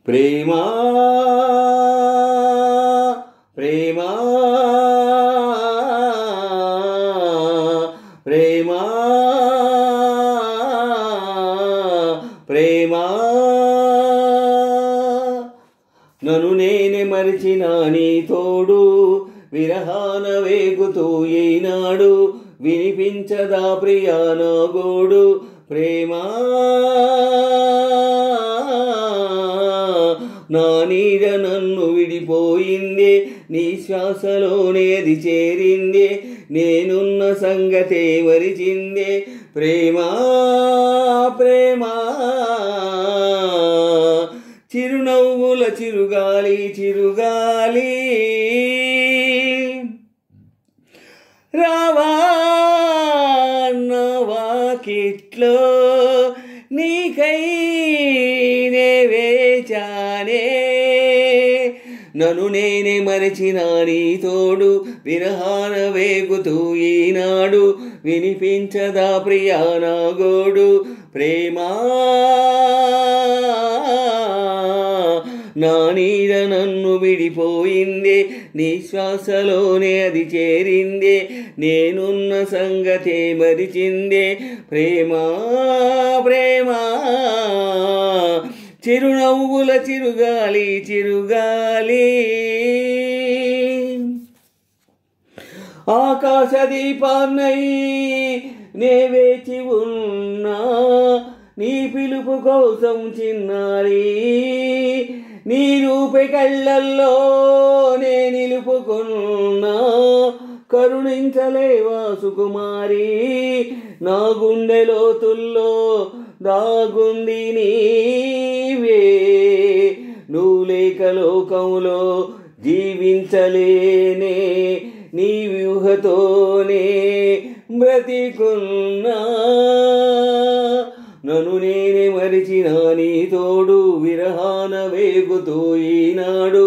ప్రేమా ప్రేమా ప్రేమా ప్రేమా నన్ను నేనే మరిచిన నీ తోడు విరహాన వేగుతూ ఈనాడు వినిపించదా ప్రియా నా గోడు ప్రేమా నా నీడ నన్ను విడిపోయిందే నీ శ్వాసలోనే అది చేరిందే నేనున్న సంగతే మరిచిందే ప్రేమా ప్రేమా చిరునవ్వుల చిరుగాలి చిరుగాలి రావా నా వాకిట్లో నీకై నే వేచానే నన్ను నేనే మరచిన నీ తోడు విరహాన వేగుతూ ఈనాడు వినిపించదా ప్రియా నా గోడు ప్రేమా నా నీడ నన్ను విడిపోయిందే నీ శ్వాసలోనే అది చేరిందే నేనున్న సంగతే మరిచిందే ప్రేమా ప్రేమా చిరునవ్వుల చిరుగాలి చిరుగాలి ఆకాశ దీపాన్నై నే వేచి ఉన్నా నీ పిలుపు కోసం చిన్నారి నీ రూపే కళ్ళల్లో నే నిలుపుకున్నా కరుణించలేవా సుకుమారి నా గుండె లోతుల్లో దాగుంది నీవే నువ్వు లేక లోకంలో జీవించలేనే నీ వ్యూహతోనే బ్రతికున్నా నన్ను నేనే మరిచిన నీ తోడు విరహాన వేగుతూ ఈనాడు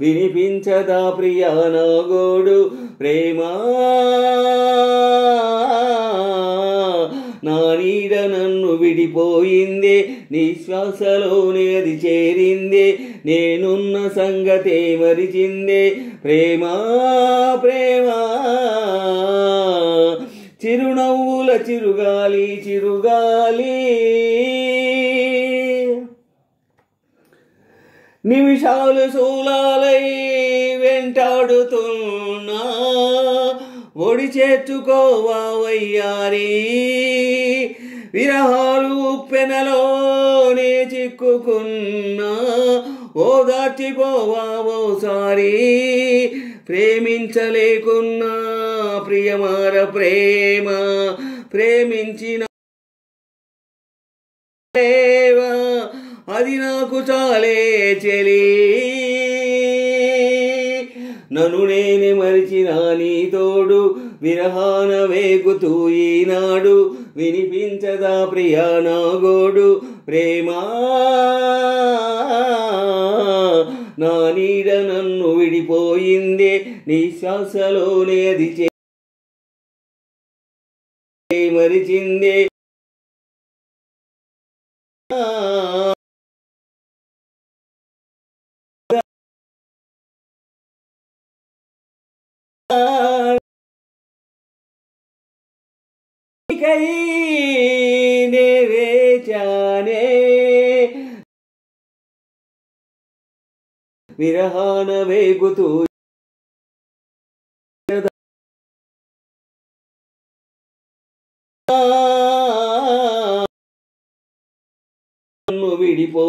వినిపించదా ప్రియా నా గోడు ప్రేమా నా నీడ నన్ను విడిపోయిందే నీ శ్వాసలోనే అది చేరిందే నేనున్న సంగతే మరిచిందే ప్రేమా ప్రేమా చిరునవ్వుల చిరుగాలి చిరుగాలి నిమిషాలు శూలాలై వెంటాడుతున్నా ఒడి చేర్చుకోవా వయ్యారి విరహాలు ఉప్పెనలోనే చిక్కుకున్నా ఓదార్చిపోవా ఓసారి ప్రేమించలేకున్నా ప్రియమార ప్రేమ ప్రేమించిన అది నాకు చాలే చెలి నన్ను నేనే మరిచిన నీ తోడు విరహాన వేగుతూ ఈనాడు వినిపించదా ప్రియా నా గోడు ప్రేమా నా నీడ నన్ను విడిపోయిందే నీ శ్వాసలోనే అది మరిచిందే నీకై నే వేచానే విరహాన వేగుతూ నన్ను విడిపో